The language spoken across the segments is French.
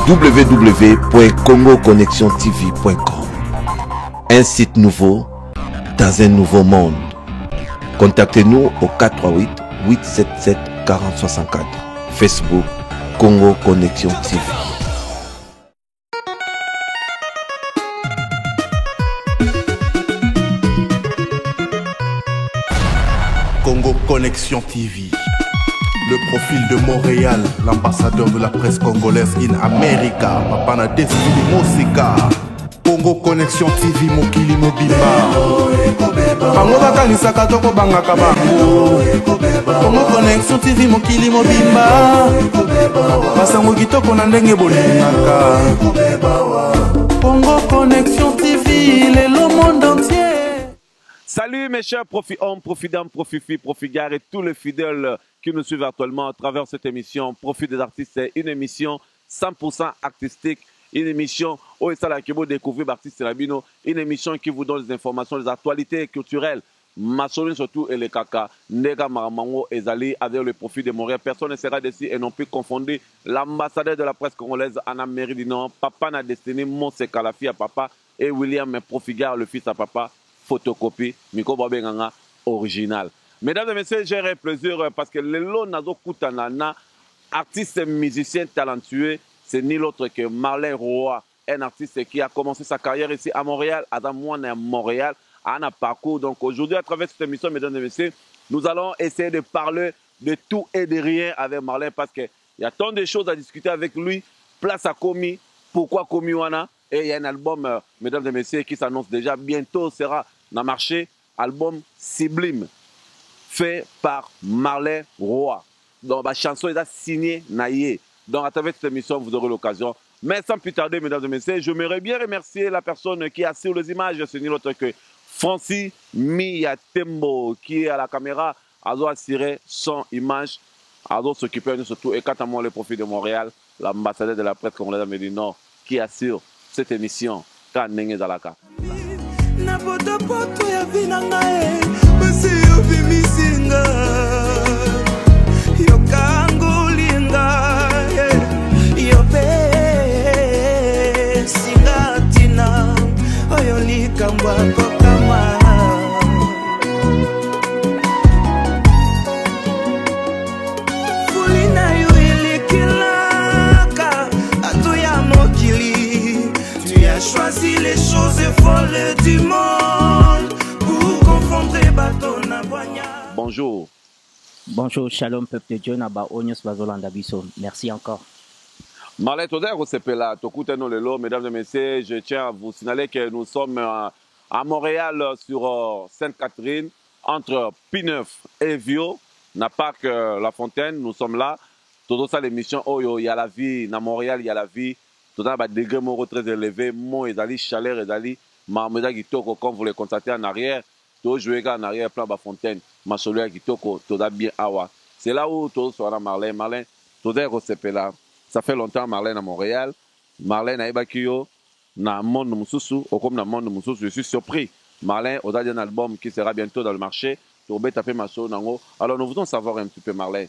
www.congoconnectiontv.com. Un site nouveau dans un nouveau monde. Contactez-nous au 438 877 4064. Facebook Congo Connexion TV. Congo Connexion TV. Le profil de Montréal, l'ambassadeur de la presse congolaise in America, Papa Destiny Mosika. Congo Connexion TV mokili mobimba. Bango bakanisaka toko bangaka bango. Congo Connexion TV mokili mobimba. Basango kitoko na ndenge bolingaka. Congo Connexion TV, le monde entier. Salut mes chers profit-hommes, profit-dames, profit-filles, profit-gars et tous les fidèles qui nous suivent actuellement à travers cette émission Profit des artistes. C'est une émission 100% artistique, une émission où vous découvrez l'artiste Rabino, une émission qui vous donne des informations, des actualités culturelles, Massolin surtout et les caca, Nega Maramango et Zali avec le profit de Montréal. Personne ne sera d'ici et non plus confondé l'ambassadeur de la presse congolaise en Amérique du Nord, Papa na Destiné, Monseka la fille à papa et William Profigard le fils à papa. Photocopie, Miko Babenganga original. Mesdames et messieurs, j'ai un plaisir parce que le lot Nazo Koutanana, artiste et musicien talentueux, c'est ni l'autre que Marlin Roy, un artiste qui a commencé sa carrière ici à Montréal, Adam Moine à Montréal, à un parcours. Donc aujourd'hui, à travers cette émission, mesdames et messieurs, nous allons essayer de parler de tout et de rien avec Marlin parce qu'il y a tant de choses à discuter avec lui. Place à Komi, pourquoi Komi Wana? Et il y a un album, mesdames et messieurs, qui s'annonce déjà bientôt, sera dans le marché, album Sublime, fait par Marlin Roy. Donc, la chanson est signée Naïe. Donc, à travers cette émission, vous aurez l'occasion. Mais sans plus tarder, mesdames et messieurs, j'aimerais bien remercier la personne qui a sur les images, ce n'est l'autre que Francis Miyatembo, qui est à la caméra, a assuré son image, a s'occuper de surtout, et quant à moi, le profit de Montréal, l'ambassadeur de la presse congolaise d'Amérique du Nord, qui assure cette émission quand Nenge Zalaka. Na poto poto ya vinanga basi yo bimisinga yo kangulinga yo be singa tina oyo likamba kokama fulina yo ilikilaka atuya mokili tu as choisi les choses folles du monde pour confondre bateau na boigna. Bonjour. Bonjour, shalom peuple de Dieu, Naba Onyos Bazolanda Biso. Merci encore. Marlin Toder, Osepela, Tokuteno Lelo, mesdames et messieurs, je tiens à vous signaler que nous sommes à Montréal sur Sainte-Catherine, entre P9 et Vio, n'a pas que La Fontaine, nous sommes là. Tout ça, l'émission, oh, il y a la vie, à Montréal, il y a la vie. Tout ça, des degrés moraux très élevés, mon ezali, chaleur ezali, Marmeda Gitoko, comme vous le constatez en arrière, tout jouer en arrière, plan Bas Fontaine, Macholia Gitoko, tout ça bien awa. C'est là où tout sera Marlin, Marlin, tout est là. Ça fait longtemps Marlin à Montréal, Marlin à Ebakio, na monde Moussoussou, ou comme na monde Moussoussou, je suis surpris. Marlin, au dernier album qui sera bientôt dans le marché, Tourbe tapé Macho Nango. Alors nous voulons savoir un petit peu Marlin.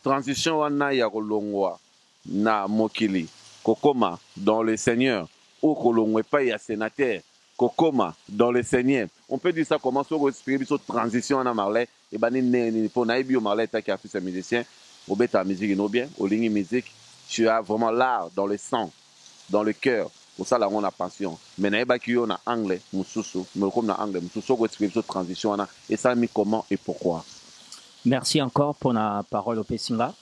Transition wana ya Rolongwa. Na Mokili, Kokoma dans le Seigneur, ou Kolongwe pas ya sénateur, Kokoma dans le Seigneur. On peut dire ça comment sur une transition en Marley, et ben ni pour naïbi au Marley qui artiste musicien, au bêta musique no bien, au ligne musique, tu as vraiment l'art dans le sang, dans le cœur. Pour ça là on a passion. Mais naïba qui on a anglais, mususu, mais comme na anglais, mususu ko expliquer cette transition là et ça mis comment et pourquoi. Merci encore pour la parole au Pessinga.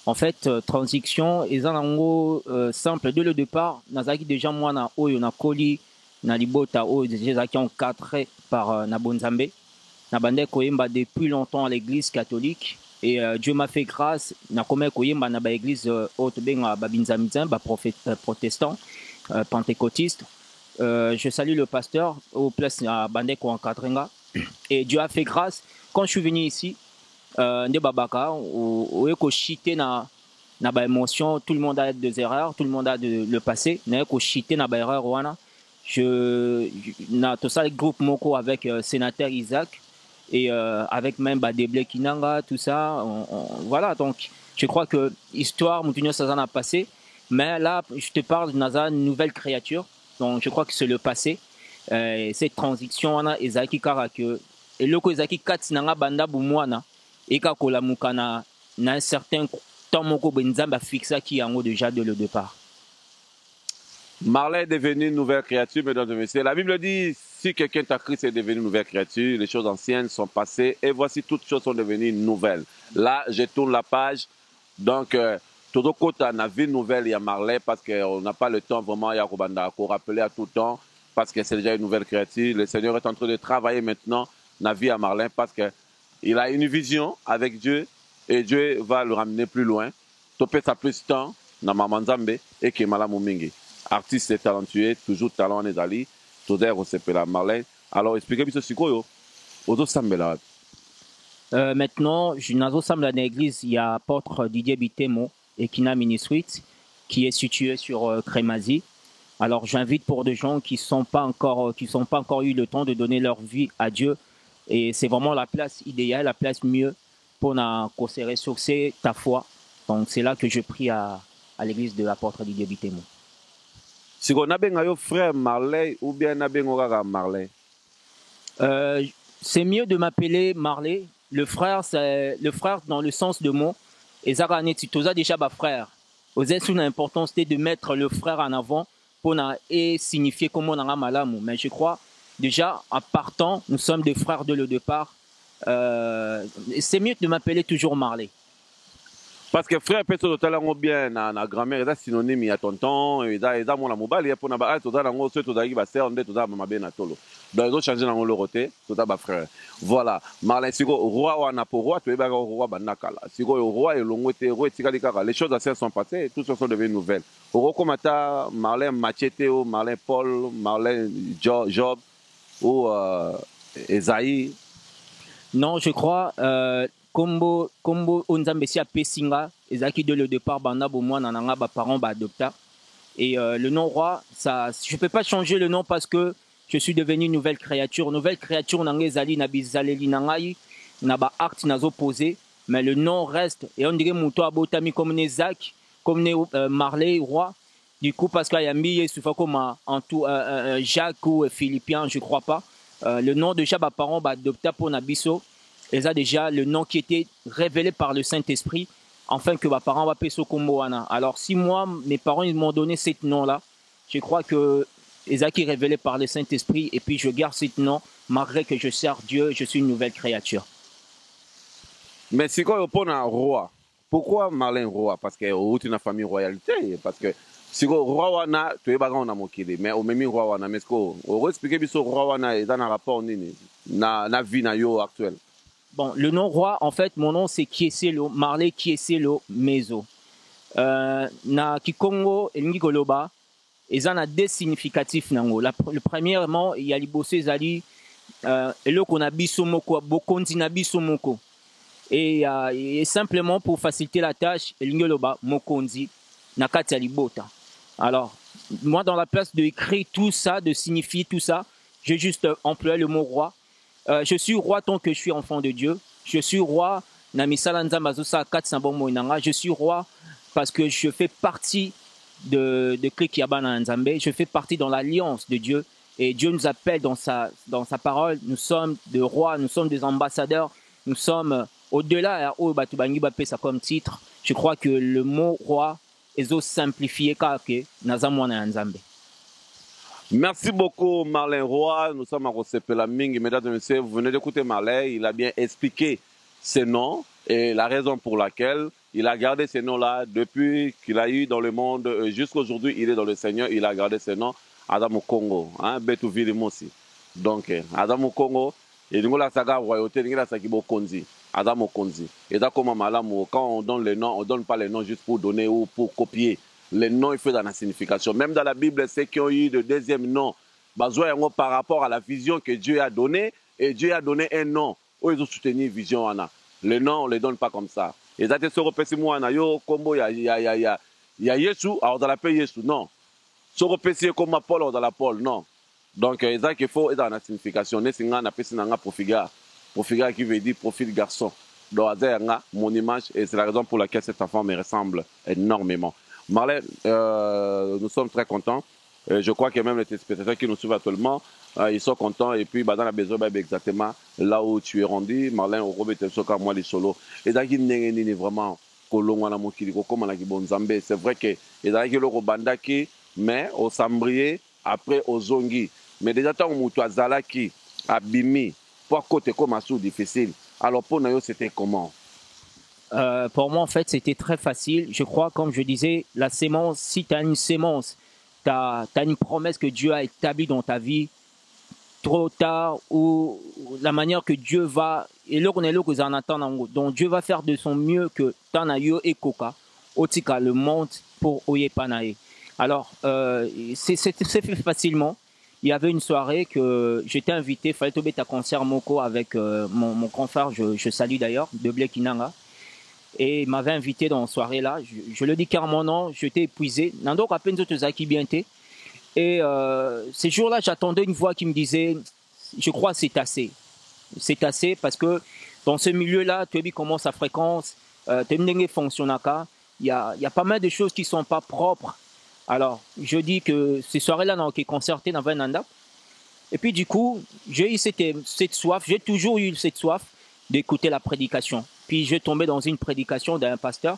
En fait, transition, et zanango simple dès le départ. Nazaki déjà moi na oyo na koli na libota oyo déjà qui encadré par Nabonzambe. Nabande koyemba depuis longtemps à l'église catholique et Dieu m'a fait grâce. Na comme koyemba na ba église haute benga babinzamizan ba protestant pentecôtiste. Je salue le pasteur au place na bande ko encadrenga et Dieu a fait grâce quand je suis venu ici. Nde babaka ou eko chité na ba émotion, tout le monde a des erreurs, tout le monde a le passé, na eko chité na ba erreur wana je na tout ça le groupe moko avec sénateur Isaac et avec même Deblé Kinanga tout ça voilà donc je crois que histoire Moutinho Sazana a passé Mais là, je te parle d'une nouvelle créature. Donc, je crois que c'est le passé. Cette transition, on a Ezaki Karake. Et le Ezaki Katinanga Banda Boumouana. Et Kakolamukana, na un certain temps, Moko Benzamba fixa qui en haut déjà dès le départ. Marley est devenu une nouvelle créature, mesdames et messieurs. La Bible dit, si quelqu'un t'a Christ est devenu une nouvelle créature, les choses anciennes sont passées et voici toutes choses sont devenues nouvelles. Là, je tourne la page. Donc, tout le côté, on a vu une nouvelle, il y a Marley parce qu'on n'a pas le temps vraiment, il y a pour rappeler à tout temps parce que c'est déjà une nouvelle créature. Le Seigneur est en train de travailler maintenant dans la vie à Marley parce qu'il a une vision avec Dieu et Dieu va le ramener plus loin. Topé ça plus temps dans Mamanzambe et qui est Malamumingi. Artiste et talentueux, toujours talent en Ezali, tout d'ailleurs on s'appelle Marley. Alors expliquez-moi ce quoi Ozo Sambela. Maintenant, je n'assemble dans l'église, il y a apôtre Didier Bitemo et Kina Mini-Suite qui est situé sur Crémazie. Alors j'invite pour des gens qui sont pas encore eu le temps de donner leur vie à Dieu. Et c'est vraiment la place idéale, la place mieux pour se ressourcer ta foi. Donc c'est là que je prie à l'église de l'apôtre Didier Bitemo. Si on a bien frère Marley ou bien on Marley? C'est mieux de m'appeler Marley. Le frère, c'est le frère dans le sens de mot. Et ça, c'est déjà ma frère. L'importance c'est de mettre le frère en avant pour signifier comment on a malamou. Mais je crois déjà en partant, nous sommes des frères dès le départ. C'est mieux de m'appeler toujours Marley. Parce que frère peut être totalement bien na grand-mère est synonyme à tonton et da mon mobile et pour na ba total ngo ce total qui va ser on total mama ben atolo. Donc ils ont changé dans le roté total ba frère. Voilà, Marley siko roi wana pour roi tu ba roi banakala. Siko roi et longote roi tikali kaka. Les choses anciennes sont passées, toutes sont devenues nouvelles. Roi comme ta Marley Machete ou Marley Paul, Marley Job ou Esaïe. Non, je crois Combo Onzambesi a Pessinga, Ezaki de le départ, Banda Boumouan, Nananga, parents, adopta. Et le nom roi, ça, je ne peux pas changer le nom parce que je suis devenu une nouvelle créature. Nouvelle créature, Nangezali, Nabizaleli, Nangaï, Naba Art, Nazo posé. Mais le nom reste. Et on dirait Mouto Abotami comme Nezak, comme Marley, roi. Du coup, parce qu'il y a mis, comme en tout, Jacques ou Philippien, je ne crois pas. Le nom de Jabba parents, adopta pour Nabiso. Et a déjà le nom qui était révélé par le Saint-Esprit, afin que mes parents va payer Komboana. Alors si moi, mes parents ils m'ont donné ce nom-là, je crois que Ezaki est révélé par le Saint-Esprit et puis je garde ce nom, malgré que je sers Dieu, je suis une nouvelle créature. Mais si on est un roi, pourquoi Marley roi? Parce que c'est une famille royalité. Parce que si on roi wana, tu es bagan na mokili, mais au même roi wana, mais est-ce qu'on va expliquer que ce roi wana est dans un rapport na vie na yo actuelle? Bon, le nom roi, en fait, mon nom c'est Kieselo, Marley Kieselo Mezo. Na Kikongo et Ngikoloba, ils ont des significatifs nango. Le premièrement, il y a les bossés zali, et le qu'on a bisomoko, bokondi na bisomoko. Et simplement pour faciliter la tâche, Ngikoloba, mokondi, nakati alibota. Alors, moi dans la place d'écrire tout ça, de signifier tout ça, j'ai juste employé le mot roi. Je suis roi tant que je suis enfant de Dieu. Je suis roi. Je suis roi parce que je fais partie de Krikiabana Nzambe. Je fais partie dans l'alliance de Dieu. Et Dieu nous appelle dans sa parole. Nous sommes des rois, nous sommes des ambassadeurs. Nous sommes au-delà. Comme titre, je crois que le mot roi est simplifié car Nazamwana Nzambe. Merci beaucoup Marley Roy, nous sommes à Rosepelaming, mesdames et messieurs, vous venez d'écouter Marley, il a bien expliqué ses noms et la raison pour laquelle il a gardé ces noms-là depuis qu'il a eu dans le monde, jusqu'à aujourd'hui il est dans le Seigneur, il a gardé ses noms, Adam Congo, hein, Betou Vilimosi. Donc Adam Congo, et nous la saga royauté, nous la sakibo Konzi, Adam Konzi. Et d'accord Malamu, quand on donne les noms, on donne pas les noms juste pour donner ou pour copier. Les noms, il faut dans la signification. Même dans la Bible, ceux qui ont eu le deuxième nom, par rapport à la vision que Dieu a donnée, et Dieu a donné un nom. Ils ont soutenu vision. Les noms, on ne les donne pas comme ça. Et ça, c'est ce que moi, il y a Yesu, alors dans la paix Yesu, non. Ce que comme Paul, dans la Paul, non. Donc, c'est ça qu'il faut dans la signification. C'est un profiga qui veut dire profil garçon. Donc, mon image, et c'est la raison pour laquelle cette enfant me ressemble énormément. Marlène, nous sommes très contents. Je crois que même les téléspectateurs qui nous suivent actuellement, ils sont contents. Et puis, dans la maison, exactement là où tu es rendu, Marlène, au Robert Soka, moi, les solos. Et dans qui vraiment, c'est vrai que le Robandaki, mais au Sambrier, après au Zongi. Mais déjà, tant que tu as Zalaki, Abimi, pour côté comme assez difficile. Alors, pour nous, c'était comment? Pour moi, en fait, c'était très facile. Je crois, comme je disais, la sémence, si tu as une sémence, tu as une promesse que Dieu a établie dans ta vie, trop tard, ou la manière que Dieu va, et là, on est là que en attendant. Donc, Dieu va faire de son mieux que Tanayo et Koka, Otika, le monde pour Oye Panae. Alors, c'est fait facilement. Il y avait une soirée que j'étais invité, il fallait tomber à concert Moko avec mon grand frère, je salue d'ailleurs, de Blekinanga. Et il m'avait invité dans une soirée là. Je le dis carrément non, j'étais épuisé. Nando rappelle nous qui bien été. Et ces jours-là, j'attendais une voix qui me disait, je crois que c'est assez. C'est assez parce que dans ce milieu-là, tu as vu comment ça fréquence, tu as fonctionne. Il y a pas mal de choses qui sont pas propres. Alors, je dis que ces soirées-là, qui est concerté dans Nanda. Et puis du coup, j'ai eu cette soif, j'ai toujours eu cette soif d'écouter la prédication. Puis je tombais dans une prédication d'un pasteur,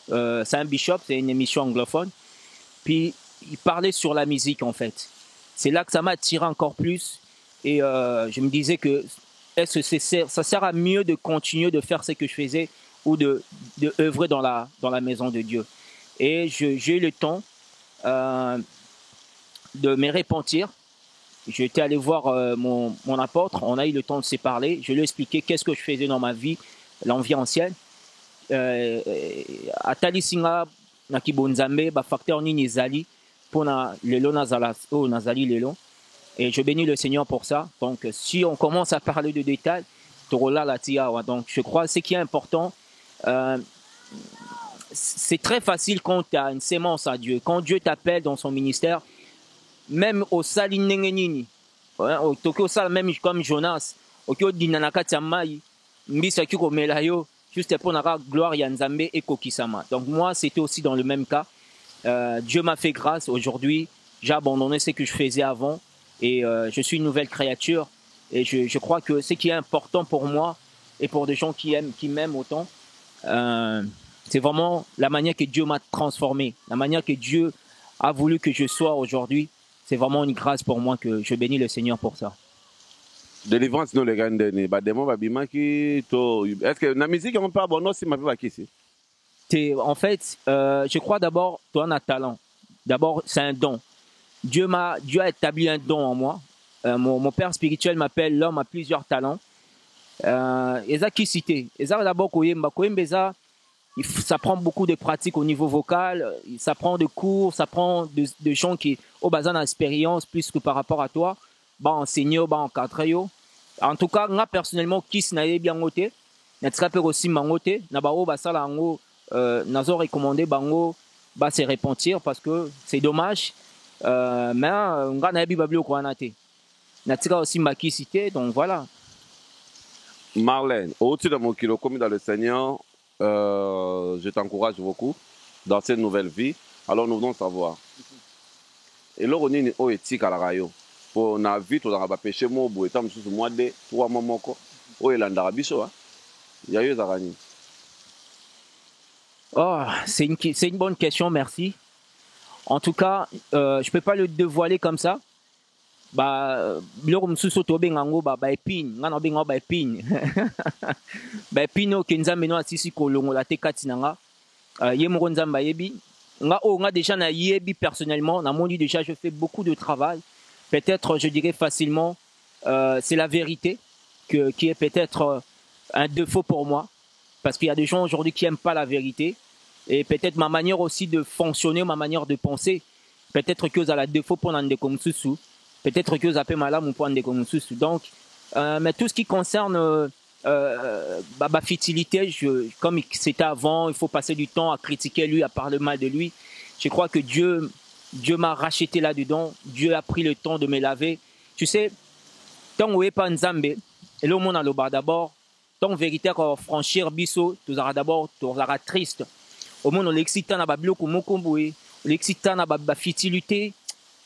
c'est un bishop, c'est une émission anglophone. Puis il parlait sur la musique en fait. C'est là que ça m'a attiré encore plus. Et je me disais que ça sert à mieux de continuer de faire ce que je faisais ou de œuvrer dans la maison de Dieu. Et j'ai eu le temps de me repentir. J'étais allé voir mon apôtre, on a eu le temps de se parler. Je lui ai expliqué qu'est-ce que je faisais dans ma vie, l'envie ancienne. Atali singa na kibonzambe ba facteur ni nizali pour na lelo nazala o nazali lelo. Et je bénis le Seigneur pour ça. Donc si on commence à parler de détails, torola la tia. Donc je crois ce qui est important, c'est très facile quand tu as une sémence à Dieu. Quand Dieu t'appelle dans son ministère, même au sali nengenini, au tokyo sal même comme Jonas, au kyo dinanaka tsamai, mbisa kiko melayo, juste pour la gloire yanzambe et kokisama. Donc moi c'était aussi dans le même cas. Dieu m'a fait grâce aujourd'hui. J'ai abandonné ce que je faisais avant et je suis une nouvelle créature. Et je crois que ce qui est important pour moi et pour des gens qui m'aiment autant, c'est vraiment la manière que Dieu m'a transformé, la manière que Dieu a voulu que je sois aujourd'hui. C'est vraiment une grâce pour moi que je bénis le Seigneur pour ça. Délivrance nous les gars est-ce que la musique on pas bon aussi m'a fait ici. En fait, je crois d'abord toi on a talent. D'abord c'est un don. Dieu a établi un don en moi. Mon père spirituel m'appelle l'homme à plusieurs talents. Eza qui cité. Eza d'abord koyemba koyembeza. Ça prend beaucoup de pratiques au niveau vocal, ça prend de cours, ça prend de gens qui ont besoin d'expérience plus que par rapport à toi, bah enseigner, bah encadrer. En tout cas, moi personnellement, qui s'est bien noté, n'être pas aussi mangoté, n'a pas bah ça là ngo, n'a pas recommandé bango, bah se repentir parce que c'est dommage, mais on a n'abi babli au quoi naté, n'être aussi ma qui cité, donc voilà. Marlène, au-dessus de mon kilo, comme dans le Seigneur. Je t'encourage beaucoup dans cette nouvelle vie. Alors nous venons savoir. Et là on est au éthique à la radio. Pour na vie tu as péché mo bo etam sous mois de 3 mois moko. O elanda biso hein. Il y a eu zarani. Oh, c'est une bonne question, merci. En tout cas, je peux pas le dévoiler comme ça. Bah biloko mususu to bengango ba epine ngana benga ba epine ba epine o kenza meno asisi kolongo la te katinanga ye mo nzamba yebi nga déjà na yebi personnellement na moni déjà je fais beaucoup de travail, peut-être je dirais facilement c'est la vérité qui est peut-être un défaut pour moi parce qu'il y a des gens aujourd'hui qui aiment pas la vérité et peut-être ma manière aussi de fonctionner, ma manière de penser, peut-être que ça la défaut pour nande comme susu. Peut-être que vous appelez malade mon point de vue. Donc, mais tout ce qui concerne ma futilité, comme c'était avant, il faut passer du temps à critiquer lui, à parler mal de lui. Je crois que Dieu m'a racheté là-dedans. Dieu a pris le temps de me laver. Tu sais, tant que pas Nzambe, et le monde a le bas d'abord, tant vérité franchir biso, tu auras d'abord, tu auras triste. Au moins, on l'excite à babiloko mokomboé, on l'excite à ba futilité,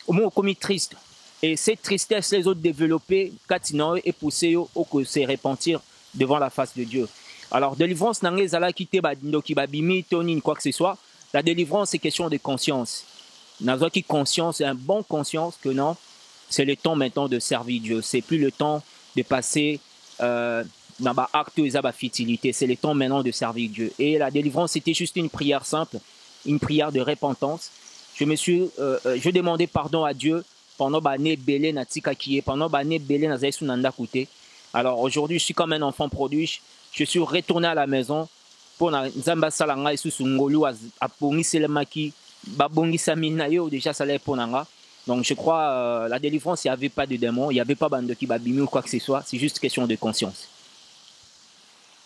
au moins, on commis triste. Et cette tristesse, les autres développés, Katino et poussé au que c'est repentir devant la face de Dieu. Alors, délivrance, n'a pas quitté Ndoki Babimi, Tony, quoi que ce soit. La délivrance, c'est question de conscience. N'a pas qui conscience, c'est un bon conscience que non, c'est le temps maintenant de servir Dieu. C'est plus le temps de passer dans l'acte de la futilité. C'est le temps maintenant de servir Dieu. Et la délivrance, c'était juste une prière simple, une prière de repentance. Je demandais pardon à Dieu pendant l'année belé na tika kié, pendant l'année belé na zaïsou nanda koute. Alors aujourd'hui, je suis comme un enfant prodigue. Je suis retourné à la maison pour na nzamba salanga isu sungolu a pongi selemaki ba bongi samina yo déjà ça l'est pour nanga. Donc je crois la délivrance, il n'y avait pas de démon, il n'y avait pas bandoki babimi ou quoi que ce soit, c'est juste question de conscience.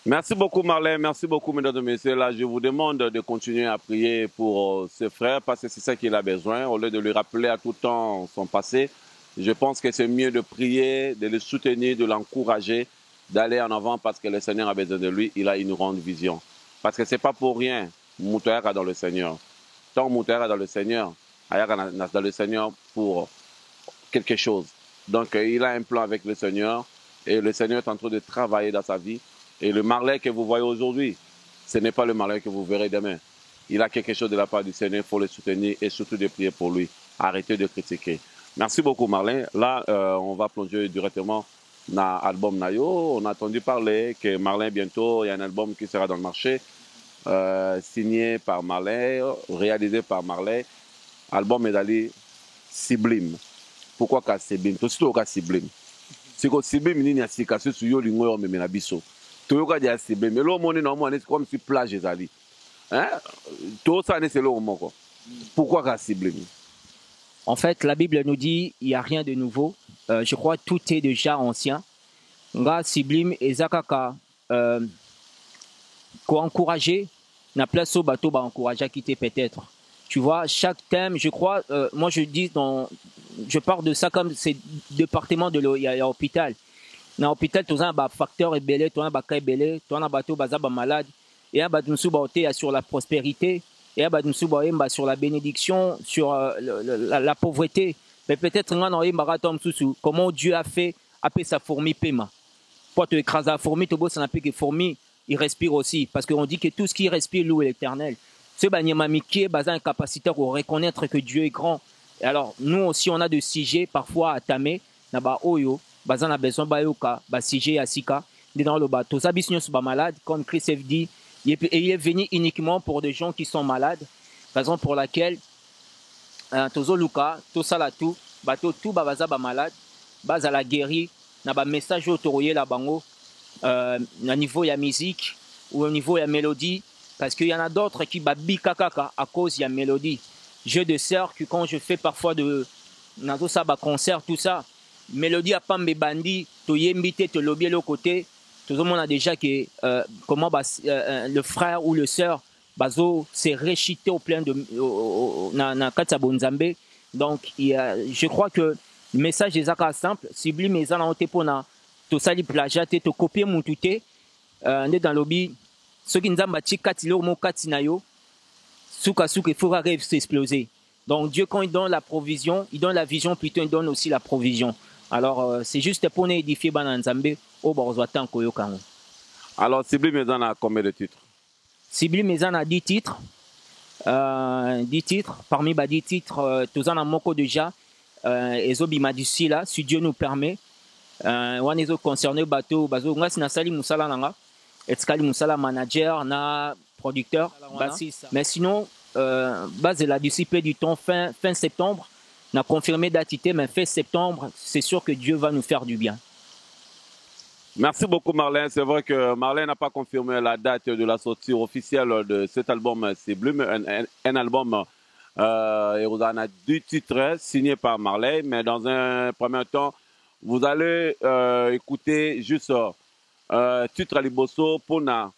Merci beaucoup Marlène, merci beaucoup mesdames et messieurs. Là, je vous demande de continuer à prier pour ce frère parce que c'est ça qu'il a besoin. Au lieu de lui rappeler à tout temps son passé, je pense que c'est mieux de prier, de le soutenir, de l'encourager, d'aller en avant parce que le Seigneur a besoin de lui. Il a une grande vision. Parce que ce n'est pas pour rien, Moutouera dans le Seigneur. Tant Moutouera dans le Seigneur, Ayaka dans le Seigneur pour quelque chose. Donc il a un plan avec le Seigneur et le Seigneur est en train de travailler dans sa vie. Et le Marley que vous voyez aujourd'hui, ce n'est pas le Marley que vous verrez demain. Il a quelque chose de la part du Seigneur, il faut le soutenir et surtout de prier pour lui. Arrêtez de critiquer. Merci beaucoup Marley. Là, on va plonger directement dans l'album Nayo. On a entendu parler que Marley, bientôt, il y a un album qui sera dans le marché, signé par Marley, réalisé par Marley. Album est d'aller Sublime. Pourquoi qu'à Sublime? Tout ce qu'à Sublime. C'est que Sublime, il y a un cassé sur yo lingo mais na biso. Tout le monde Sublime. Mais là, on est normalement comme si plage est allé. Hein? Tout ça, c'est là où pourquoi qu'à Sublime? En fait, la Bible nous dit il n'y a rien de nouveau. Je crois que tout est déjà ancien. Nga Sublime et Zakaka quoi encourager, na place au bateau, bah encourager à quitter peut-être. Tu vois, chaque thème, je crois, moi je dis, je parle de ça comme c'est département de il y a hôpital. Dans l'hôpital, tu as un facteur est belé, tu as un bac belé, tu as un bateau bazaba malade, et un bateau sur la prospérité, et un bateau sur la bénédiction, sur la pauvreté. Mais peut-être comment Dieu a fait appeler sa fourmi paiement. Pour te écraser la fourmi, tu ça n'a plus que fourmi, il respire aussi. Parce qu'on dit que tout ce qui respire loue l'éternel. Ce banyamamiki est un capacitaire pour reconnaître que Dieu est grand. Et alors, nous aussi, on a des sujets parfois à tamer. Naba oyo, bazan a besoin bayoka, ba sujet asika. Dans le bateau, ça bisnios ba malade, comme Christ dit, il est venu uniquement pour des gens qui sont malades. Raison pour laquelle, tozo luka, to salatu, bateau tout baza ba malade, baza la guéri, naba message autoroyé la bango, au niveau de la musique ou au niveau de la mélodie. Parce qu'il y en a d'autres qui babillent kakaka à cause de la mélodie. Jeu de sœur que quand je fais parfois de concert, tout ça, mélodie à pas mes bandits, tu y invité, tu lobby l'autre côté, tout le monde a déjà que comment le frère ou le sœur bazo s'est réchité au plein de na Katsabonzambe. Donc je crois que le message est simple, Sublime mais en honte pour na to sali plagiat te copier mon touté dans le lobby. Ceux qui nous ont bâti katilo mo katinayo souka il faut rêver s'exploser. Donc Dieu quand il donne la provision, il donne la vision plutôt il donne aussi la provision. Alors c'est juste pour nous édifier bananzambe au borzwatan koyokango. Alors Sublime Maison a combien de titres? Sublime Maison a 10 titres. 10 titres, parmi les 10 titres tous en moko déjà ezobi madisi là si Dieu nous permet on est concerné bateau bazo ngasi na sali musala nanga. Etkali Moussala manager, na producteur, mais sinon, base de la discipline du temps fin septembre, on a confirmé datité, mais fin septembre, c'est sûr que Dieu va nous faire du bien. Merci beaucoup Marlène. C'est vrai que Marlène n'a pas confirmé la date de la sortie officielle de cet album Sublime, un album et on a 2 titres signés par Marlène, mais dans un premier temps, vous allez écouter juste titre à Liboso pour na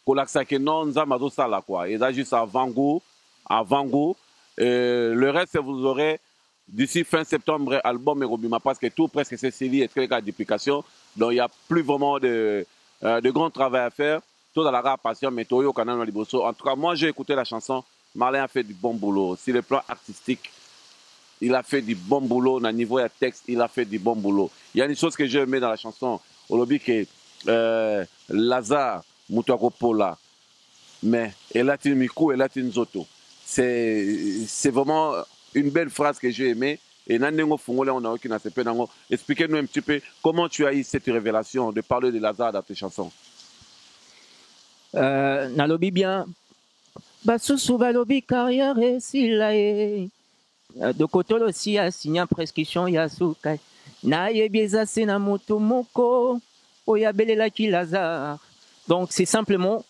kolaksa que non nzamazo sala quoi. Et là juste avant goût. Le reste vous aurez d'ici fin septembre album et Robima parce que tout presque c'est scellé et très cas d'application. Donc il n'y a plus vraiment de grand travail à faire. tout dans la rap passion, mais Toyo Canal Liboso. En tout cas, moi j'ai écouté la chanson. Marlin a fait du bon boulot. Sur le plan artistique, il a fait du bon boulot. Au niveau de texte, il a fait du bon boulot. Il y a une chose que j'ai aimé dans la chanson. Au lobby que Lazare Moutakopola, mais Elatin Miku, Elatin Zoto. C'est vraiment une belle phrase que j'ai aimée. Et Nandengo Fungole, on a aucune aspect. Expliquez-nous un petit peu comment tu as eu cette révélation de parler de Lazare dans tes chansons. Nalobi bien. Basusu balobi carrière et silae. De kotolo si a signé prescription yasukai. Na yebieza sena moto moko. Oyabelela ki Lazare. Donc c'est simplement,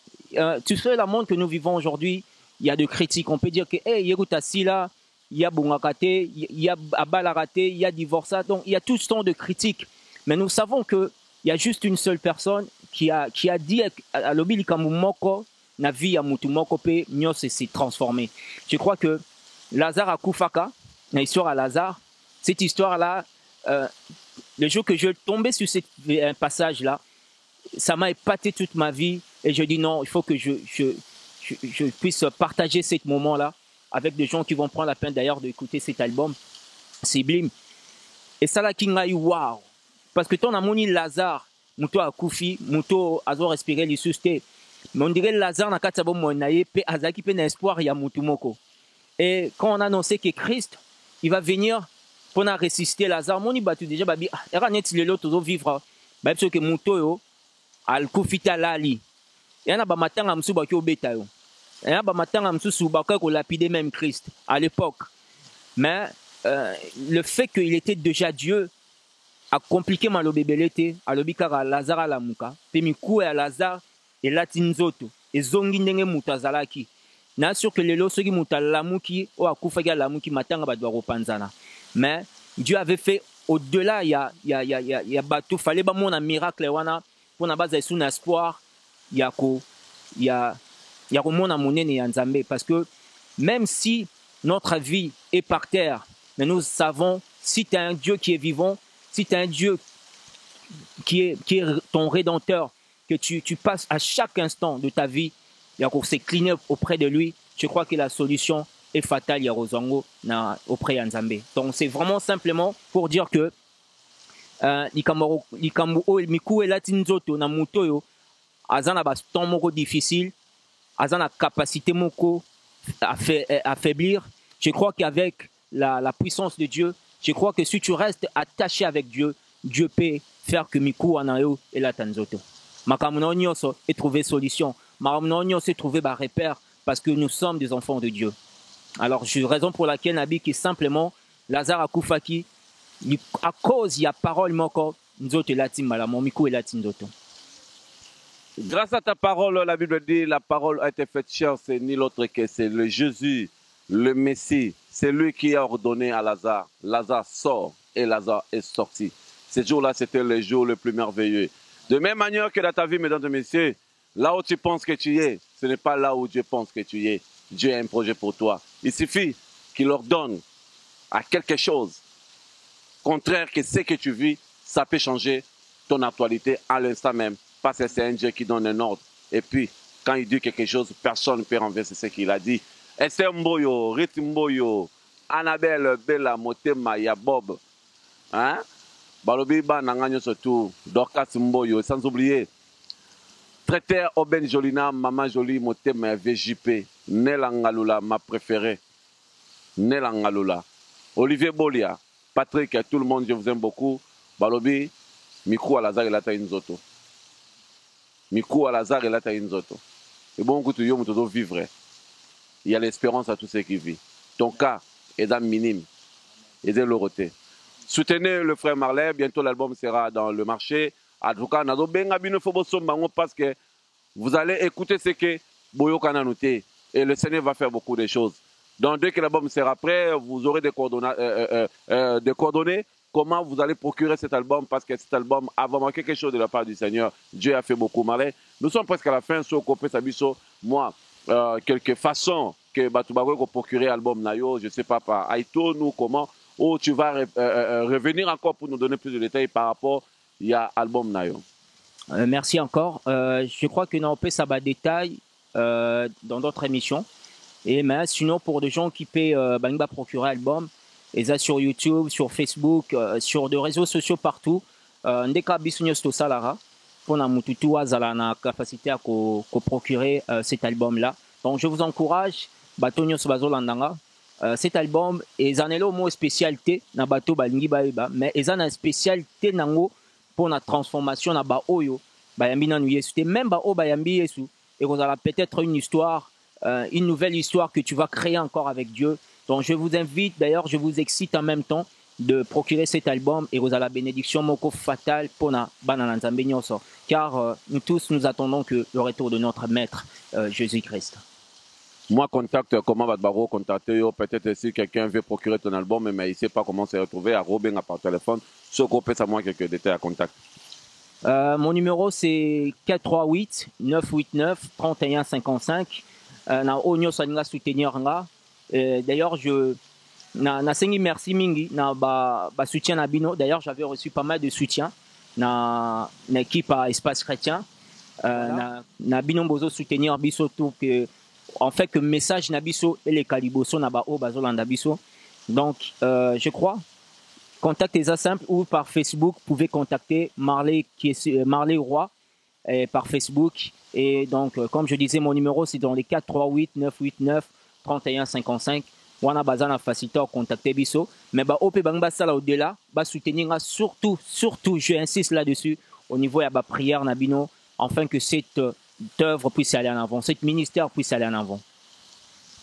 tu sais la monde que nous vivons aujourd'hui, il y a de critiques. On peut dire que, hey, Yeruta Sila, il y a Bungakate, il y a Abalarate, il y a Divorça. Donc il y a tout ce temps de critiques. Mais nous savons qu'il y a juste une seule personne qui a dit à l'Obi Likamumoko, na vie à Mutumoko pe Nyos s'est transformé. Je crois que Lazare a Koufaka, une histoire à Lazare, cette histoire-là, le jour que je tombais sur ce passage-là, ça m'a épaté toute ma vie et je dis non, il faut que je puisse partager ce moment-là avec des gens qui vont prendre la peine d'ailleurs d'écouter cet album, Sublime. Et ça là qui m'a eu waouh, parce que ton amoni Lazare, Mouto a Koufi, Mouto a respiré les sustés. Mais on dirait Lazare n'a qu'à savoir mon naïe, pe azaki pe espoir ya Moutumoko. Et quand on a annoncé que Christ, il va venir pour nous résister Lazare, mon y battu déjà babi, era net le lot vivre, bah parce que Mouto yo al kufita lali. Et on a ba matanga msu ba ki obeta yo. Et on a ba matanga msu su ba ko lapider même Christ à l'époque. Mais le fait qu'il était déjà Dieu a compliqué malobebelete, alobi kara Lazare à la muka, pe mikou à Lazare et latinzoto et zongi ndenge mutazalaki na sûr que lelo soki mutalamuki o akufa ya lamuki matanga ba doit repanzana. Mais Dieu avait fait au-delà, il y a bateau fallait ba mon miracle wana pour na base sous espoir il y a mon monene ya nzambe, parce que même si notre vie est par terre, mais nous savons si tu es un Dieu qui est vivant, si tu es un Dieu qui est ton rédempteur, que tu passes à chaque instant de ta vie, il y a qu'on s'incliner auprès de lui, je crois que la solution est fatale, il y a Rozango auprès de Nzambe. Donc c'est vraiment simplement pour dire que Miku et Latinzoto na Mutoyo, azana ba temps moko difficile, azana capacité moko à affaiblir. Je crois qu'avec la puissance de Dieu, je crois que si tu restes attaché avec Dieu, Dieu peut faire que Miku anayo et Latinzoto. Makamno nyonso et trouver solution. Makamno nyonso et trouver ba repère, parce que nous sommes des enfants de Dieu. Alors, raison pour laquelle Nabi qui simplement Lazare Akoufaki, à cause il y a parole moko nzoto latin malamo Miku et Latin Zoto. Grâce à ta parole, la Bible dit, la parole a été faite chair, c'est ni l'autre que c'est le Jésus, le Messie. C'est lui qui a ordonné à Lazare. Lazare sort et Lazare est sorti. Ce jour-là, c'était le jour le plus merveilleux. De même manière que dans ta vie, mesdames et messieurs, là où tu penses que tu es, ce n'est pas là où Dieu pense que tu es. Dieu a un projet pour toi. Il suffit qu'il ordonne à quelque chose contraire que ce que tu vis, ça peut changer ton actualité à l'instant même. Parce que c'est un Dieu qui donne un ordre. Et puis, quand il dit quelque chose, personne ne peut renverser ce qu'il a dit. Esther Mboyo, Rit Mboyo, Annabelle Bella Motema Yabob, hein? Balobi ba nanganyo surtout, Dorcas Mboyo, sans oublier Traiter Oben Jolina, Maman Jolie Motema VJP, Nela Ngalula, ma préférée, Nela Ngalula, Olivier Bolia, Patrick, tout le monde, je vous aime beaucoup. Balobi, Miku Alazar et Lata Inzoto. Miku Alazar et Lata Inzoto. Et bon, que tu y vivre. Il y a l'espérance à tous ceux qui vivent. Ton cas est d'un minime. Aidez-le roté. Soutenez le frère Marley. Bientôt l'album sera dans le marché. En tout cas, parce que vous allez écouter ce que Boyo Kana noté. Et le Seigneur va faire beaucoup de choses. Donc, dès que l'album sera prêt, vous aurez des coordonnées. Comment vous allez procurer cet album, parce que cet album a vraiment quelque chose de la part du Seigneur. Dieu a fait beaucoup Marley. Nous sommes presque à la fin. Moi, quelques façons que Batoubago peut procurer l'album Nayo, je ne sais pas par iTunes ou comment, ou tu vas revenir encore pour nous donner plus de détails par rapport à l'album Nayo. Merci encore. Je crois que nous peut ça va détail dans d'autres émissions. Et mais sinon pour des gens qui peuvent procurer l'album, et ça sur YouTube, sur Facebook, sur des réseaux sociaux partout. Dès que bisogno sto salara pour na mututu azala na capacité à procurer cet album là. Donc je vous encourage batonyo bazolandanga cet album et zanelo mo spécialité na bato balingi baeba mais ezana spécialité nango pour la transformation na ba oyo bayambi nanu yesu te même ba o bayambi yesu et vous allez peut-être une histoire une nouvelle histoire que tu vas créer encore avec Dieu. Donc je vous invite, d'ailleurs je vous excite en même temps de procurer cet album et vous avez la bénédiction moko fatale pour na banana nzambe nyonso car nous tous nous attendons que le retour de notre maître Jésus-Christ. Moi, contacte comment va te contacter. Peut-être si quelqu'un veut procurer ton album, mais il ne sait pas comment se retrouver, à Robin par téléphone. Ce groupe, ça moi quelques détails à contact. Mon numéro c'est 438 989 31 55. Na onyo salinga soutenir nga. D'ailleurs je na sengi merci mingi na ba soutien na bino. D'ailleurs j'avais reçu pas mal de soutien na équipe à Espace Chrétien. Na bino bozo soutenir biso tout que en fait que message na biso et les caliboso na ba o bazolanda biso. Donc je crois contactez ça simple ou par Facebook, vous pouvez contacter Marley qui est Marley Roy par Facebook et donc comme je disais mon numéro c'est dans les 438 989 31 55. Wana bazana facilité à contacter biso mais ba op bang basala au-delà ba soutenir surtout je insiste là-dessus au niveau ya ba prière na bino afin que cette œuvre puisse aller en avant, cet ministère puisse aller en avant.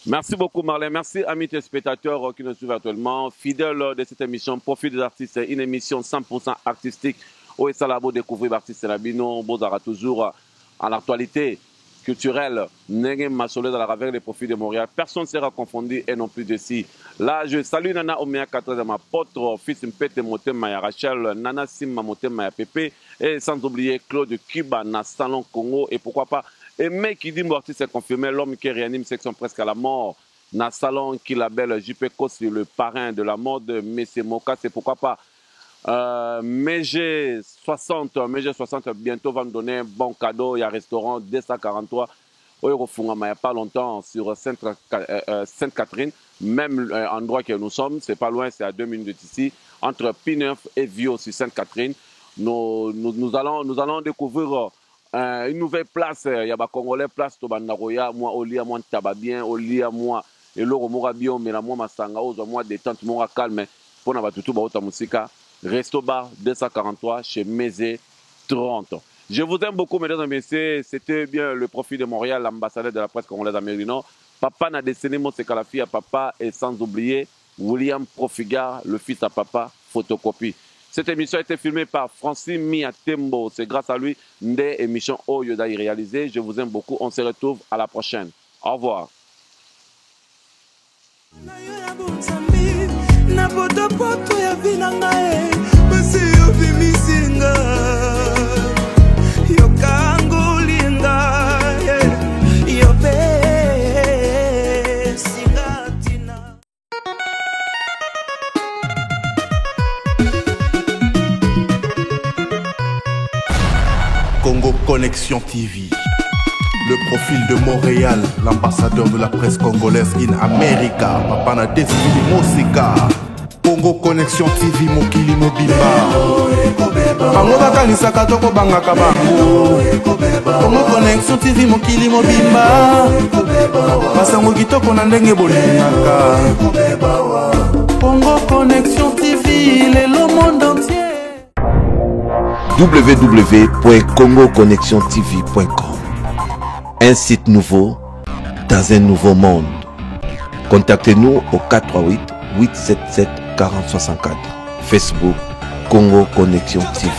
Merci beaucoup Marley, merci amis téléspectateurs qui nous suivent actuellement, fidèles de cette émission Profil des artistes, une émission 100% artistique où est là pour découvrir l'artiste Nabino, Bozara toujours en actualité culturelle, Nengue Masolé dans la ravère des profils de Montréal. Personne ne sera confondu et non plus de si. Là, je salue Nana Omea 14 ma potre, fils Mpete Motema ya Rachel, Nana Simma Motema ya Pépé, et sans oublier Claude Cuba, na Salon Congo, et pourquoi pas, et mec qui dit Mortis est confirmé, l'homme qui réanime section presque à la mort, na Salon qui labelle JP Kos, le parrain de la mort de Messé Moka, c'est pourquoi pas. MG60 bientôt va me donner un bon cadeau. Il y a un restaurant 243 il n'y a pas longtemps sur Sainte-Catherine, même endroit que nous sommes, c'est pas loin, c'est à 2 minutes d'ici, entre P9 et Vio sur Sainte-Catherine. Nous allons découvrir une nouvelle place. Il y a des Congolais place Tobandaroya, moi Olia, moi Tababien, Olia, moi et Loro Morabio, mais la moi Masanga, moi détente, moi calme pour n'avoir tout le musique. Resto Bar 243 chez Mézé 30. Je vous aime beaucoup, mesdames et messieurs. C'était bien le Profil de Montréal, l'ambassadeur de la presse congolaise d'Amérique du Nord. Papa n'a dessiné mon c'est la fille à papa et sans oublier William Profigar, le fils à papa, photocopie. Cette émission a été filmée par Francis Miatembo. C'est grâce à lui des émissions Oyoda réalisées. Je vous aime beaucoup. On se retrouve à la prochaine. Au revoir. Na poto poto ya vinanga basi yo bimisinga yo kangolinga yo be singatina. Congo Connexion TV. Le profil de Montréal, l'ambassadeur de la presse congolaise in America, Papa na Desfili Mosika. Congo Connexion TV mokili mobimba. Bango bakanisaka toko bangaka bango. Congo Connexion TV mokili mobimba. Basango kitoko na ndenge bolingaka. Congo Connexion TV, le monde entier. www.congoconnexiontv.com. Un site nouveau dans un nouveau monde. Contactez-nous au 438 877 4064. Facebook Congo Connexion TV.